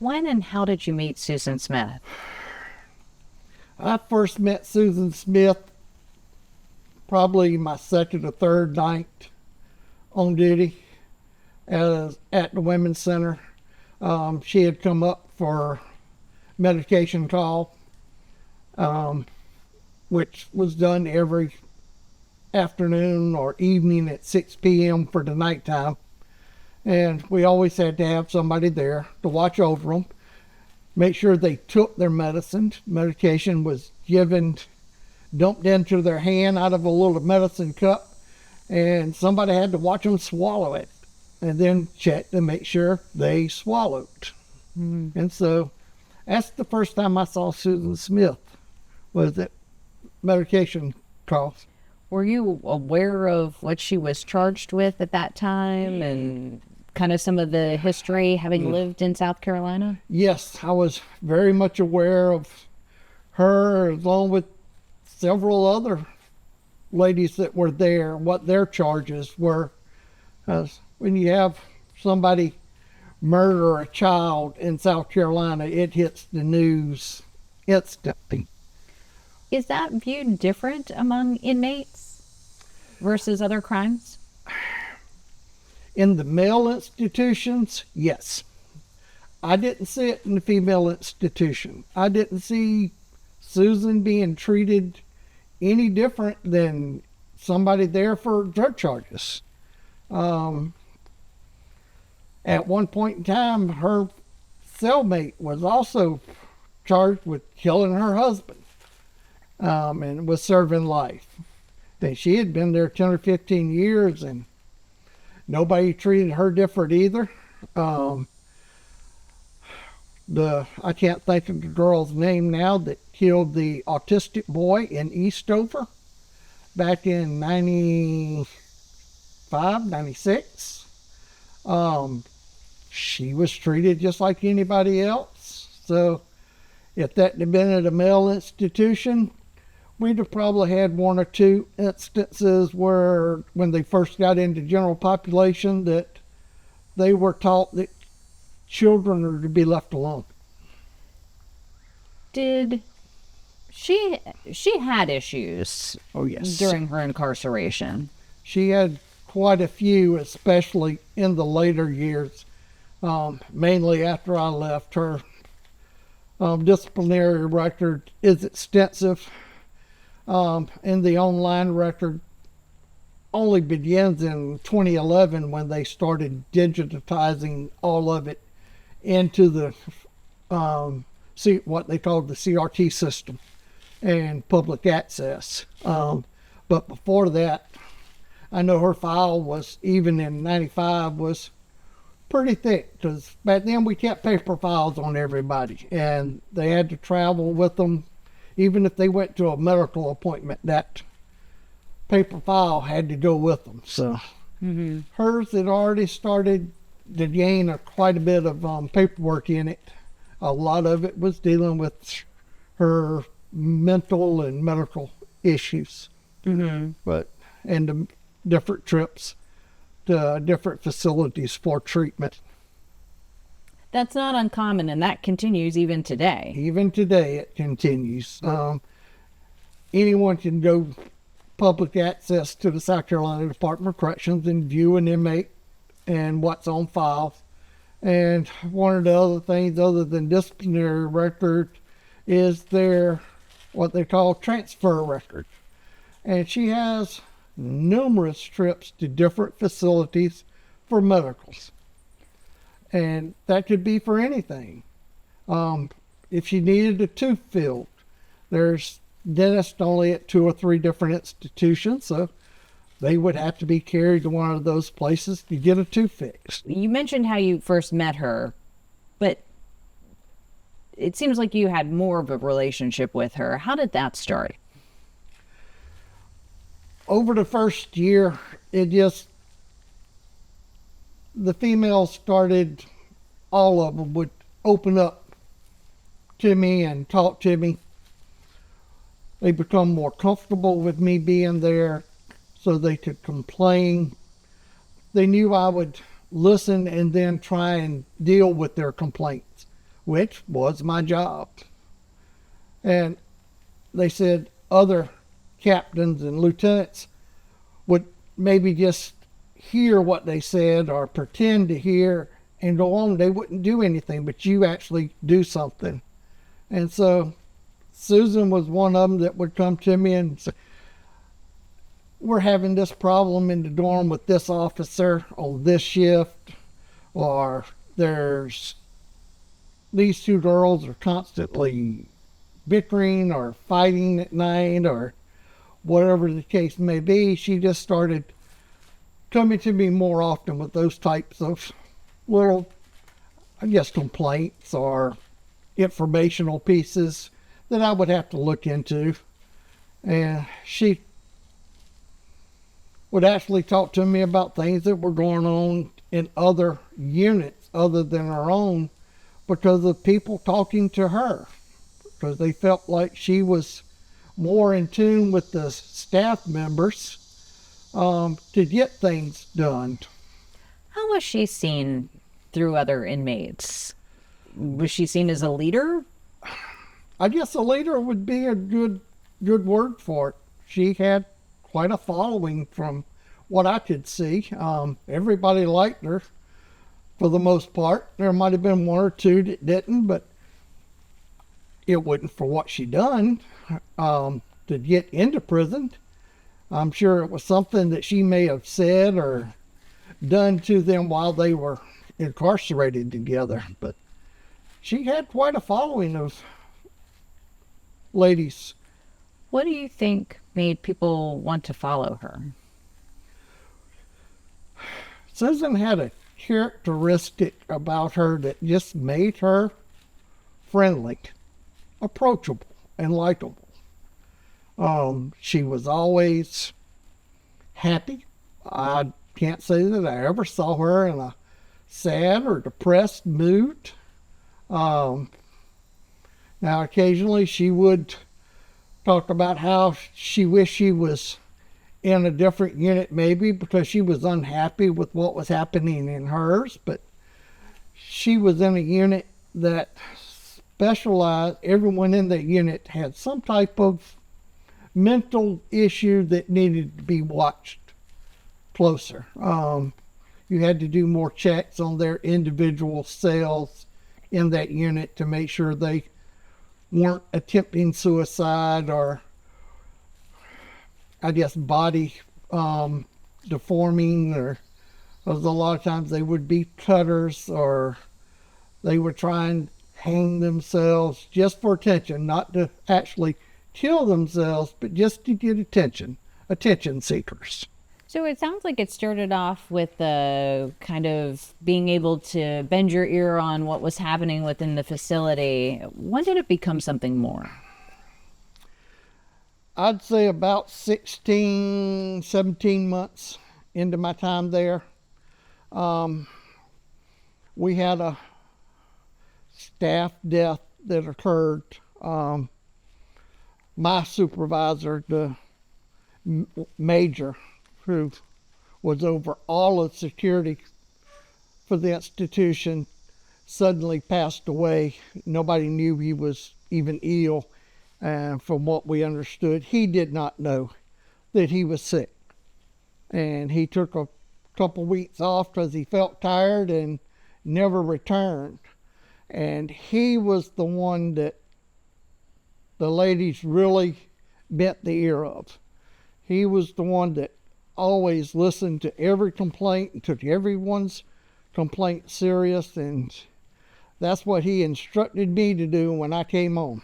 When and how did you meet Susan Smith? I first met Susan Smith probably my second or third night on duty at the Women's Center. She had come up for medication call, which was done every afternoon or evening at 6 p.m. for the nighttime. And we always had to have somebody there to watch over them, make sure they took their medicine. Medication was dumped into their hand out of a little medicine cup, and somebody had to watch them swallow it and then check to make sure they swallowed. And so that's the first time I saw Susan Smith, was at medication calls. Were you aware of what she was charged with at that time and kind of some of the history having lived in South Carolina? Yes, I was very much aware of her, along with several other ladies that were there, what their charges were. When you have somebody murder a child in South Carolina, it hits the news instantly. Is that viewed different among inmates versus other crimes? In the male institutions, yes. I didn't see it in the female institution. I didn't see Susan being treated any different than somebody there for drug charges. At one point in time, her cellmate was also charged with killing her husband, and was serving life. Then she had been there 10 or 15 years, and nobody treated her different either. I can't think of the girl's name now that killed the autistic boy in Eastover back in 95, 96. She was treated just like anybody else. So if that had been at a male institution, we'd have probably had one or two instances where, when they first got into general population, that they were taught that children are to be left alone. Did she had issues Oh, yes. during her incarceration? She had quite a few, especially in the later years. Mainly after I left, her disciplinary record is extensive. And the online record only begins in 2011, when they started digitizing all of it into the what they called the CRT system and public access. But before that, I know her file was, even in 95, was pretty thick, because back then we kept paper files on everybody, and they had to travel with them. Even if they went to a medical appointment, that paper file had to go with them. So hers had already started to gain quite a bit of paperwork in it. A lot of it was dealing with her mental and medical issues, and the different trips to different facilities for treatment. That's not uncommon, and that continues even today. Even today, it continues. Anyone can go public access to the South Carolina Department of Corrections and view an inmate and what's on file. And one of the other things, other than disciplinary record, is their what they call transfer record. And she has numerous trips to different facilities for medicals. And that could be for anything. If she needed a tooth filled, there's dentists only at 2 or 3 different institutions, so they would have to be carried to one of those places to get a tooth fixed. You mentioned how you first met her, but it seems like you had more of a relationship with her. How did that start? Over the first year, the females started, all of them would open up to me and talk to me. They become more comfortable with me being there, so they could complain. They knew I would listen and then try and deal with their complaints which was my job. And they said other captains and lieutenants would maybe just hear what they said or pretend to hear and go on. They wouldn't do anything, but you actually do something. And so Susan was one of them that would come to me and say, we're having this problem in the dorm with this officer on this shift, or there's these two girls are constantly bickering or fighting at night, or whatever the case may be. She just started coming to me more often with those types of little, I guess, complaints or informational pieces that I would have to look into. And she would actually talk to me about things that were going on in other units other than her own, because of people talking to her, because they felt like she was more in tune with the staff members to get things done. How was she seen through other inmates? Was she seen as a leader? I guess a leader would be a good word for it. She had quite a following from what I could see. Everybody liked her for the most part. There might have been one or two that didn't, but it wasn't for what she done to get into prison. I'm sure it was something that she may have said or done to them while they were incarcerated together. But she had quite a following of ladies. What do you think made people want to follow her? Susan had a characteristic about her that just made her friendly, approachable, and likable. She was always happy. I can't say that I ever saw her in a sad or depressed mood. Now, occasionally she would talk about how she wished she was in a different unit, maybe because she was unhappy with what was happening in hers, but she was in a unit that specialized. Everyone in that unit had some type of mental issue that needed to be watched closer. You had to do more checks on their individual cells in that unit to make sure they weren't attempting suicide or, I guess, body deforming, or because a lot of times they would be cutters, or they would try and hang themselves just for attention, not to actually kill themselves, but just to get attention seekers. So it sounds like it started off with the kind of being able to bend your ear on what was happening within the facility. When did it become something more? I'd say about 16, 17 months into my time there. We had a staff death that occurred. My supervisor, the major, who was over all of security for the institution, suddenly passed away. Nobody knew he was even ill. And from what we understood, he did not know that he was sick. And he took a couple weeks off because he felt tired and never returned. And he was the one that the ladies really bent the ear of. He was the one that always listened to every complaint and took everyone's complaint serious, and that's what he instructed me to do when I came home.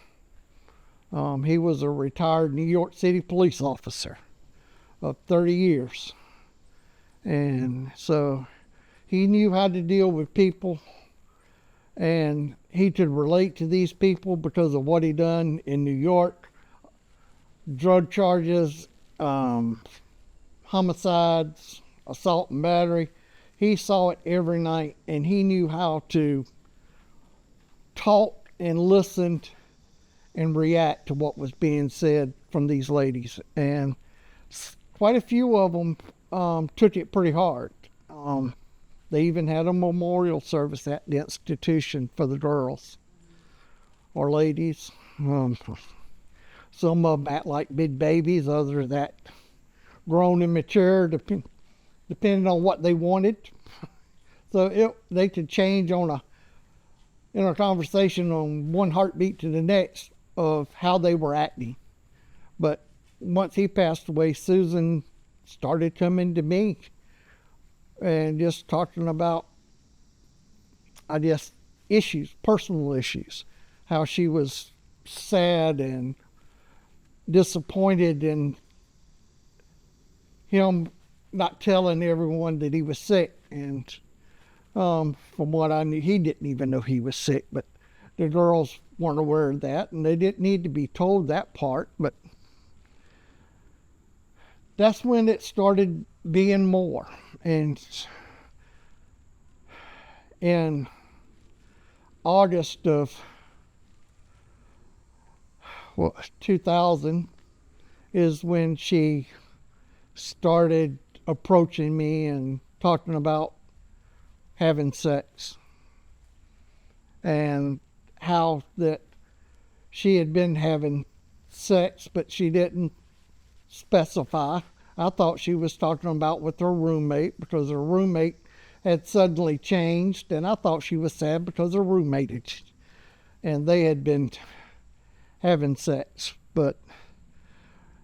He was a retired New York City police officer of 30 years, and so he knew how to deal with people, and he could relate to these people because of what he done in New York. Drug charges, homicides, assault and battery. He saw it every night, and he knew how to talk and listen and react to what was being said from these ladies. And quite a few of them took it pretty hard. They even had a memorial service at the institution for the girls. or ladies. Some of them act like big babies, others that grown and mature, depending on what they wanted. So they could change in a conversation on one heartbeat to the next of how they were acting. But once he passed away, Susan started coming to me and just talking about, I guess, issues, personal issues, how she was sad and disappointed in him not telling everyone that he was sick. And from what I knew, he didn't even know he was sick, but the girls weren't aware of that, and they didn't need to be told that part. But that's when it started being more. And in August of 2000 is when she started approaching me and talking about having sex, and how that she had been having sex, but she didn't specify. I thought she was talking about with her roommate, because her roommate had suddenly changed, and I thought she was sad because her roommate had, and they had been having sex. But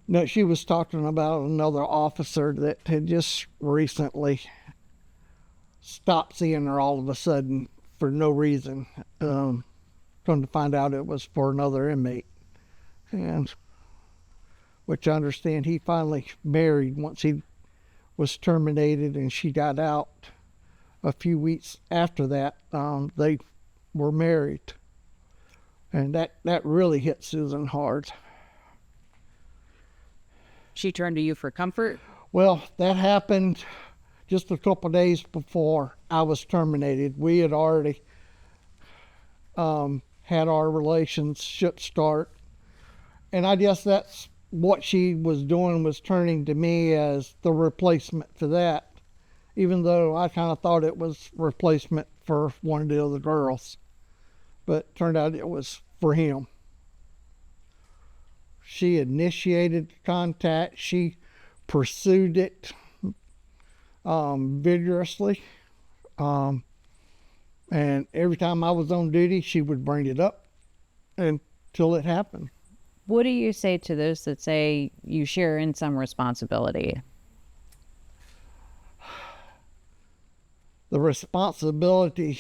no, she was talking about another officer that had just recently stopped seeing her all of a sudden for no reason. Come to find out it was for another inmate, and which I understand he finally married once he was terminated, and she got out a few weeks after that. They were married, and that really hit Susan hard. She turned to you for comfort? Well, that happened just a couple of days before I was terminated. We had already had our relationship start, and I guess that's what she was doing, was turning to me as the replacement for that, even though I kind of thought it was replacement for one of the other girls, but it turned out it was for him. She initiated contact. She pursued it vigorously, and every time I was on duty, she would bring it up until it happened. What do you say to those that say you share in some responsibility? The responsibility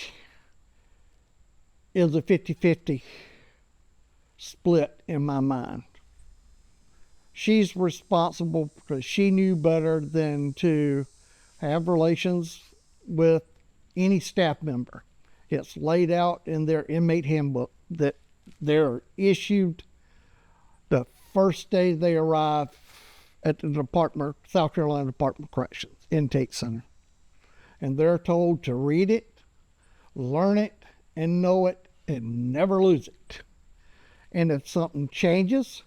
is a 50-50 split in my mind. She's responsible because she knew better than to have relations with any staff member. It's laid out in their inmate handbook that they're issued the first day they arrive at the department, South Carolina Department of Corrections Intake Center. And they're told to read it, learn it, and know it, and never lose it. And if something changes,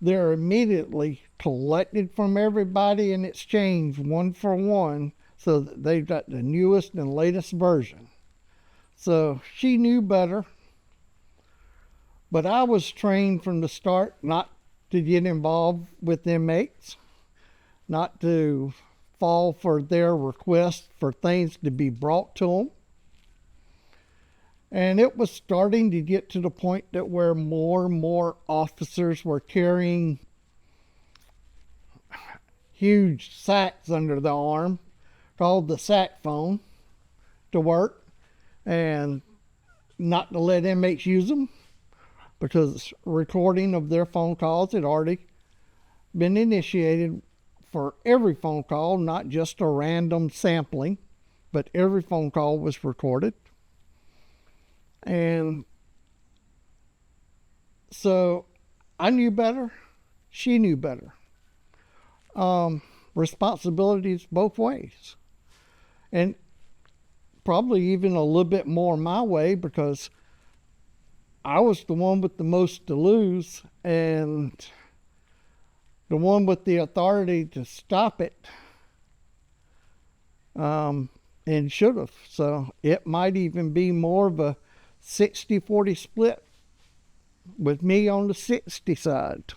they're immediately collected from everybody and exchanged one for one, so that they've got the newest and latest version. So she knew better. But I was trained from the start not to get involved with inmates, not to fall for their request for things to be brought to them. And it was starting to get to the point that where more and more officers were carrying huge sacks under the arm, called the sack phone, to work, and not to let inmates use them, because recording of their phone calls had already been initiated for every phone call, not just a random sampling, but every phone call was recorded. And so I knew better, she knew better. Responsibilities both ways. And probably even a little bit more my way, because I was the one with the most to lose and the one with the authority to stop it, and should have. So it might even be more of a 60-40 split with me on the 60 side.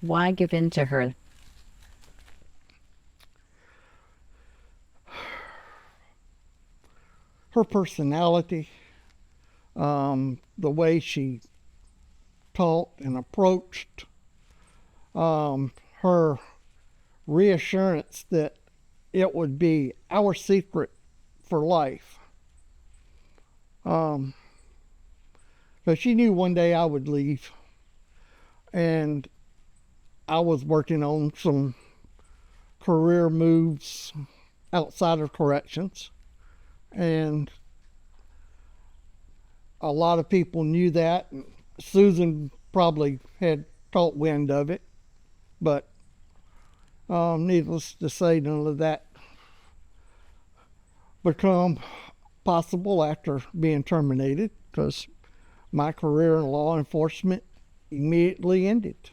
Why give in to her? Her personality, the way she talked and approached, her reassurance that it would be our secret for life. But she knew one day I would leave, and I was working on some career moves outside of corrections, and a lot of people knew that. Susan probably had caught wind of it, but needless to say, none of that become possible after being terminated, because my career in law enforcement immediately ended.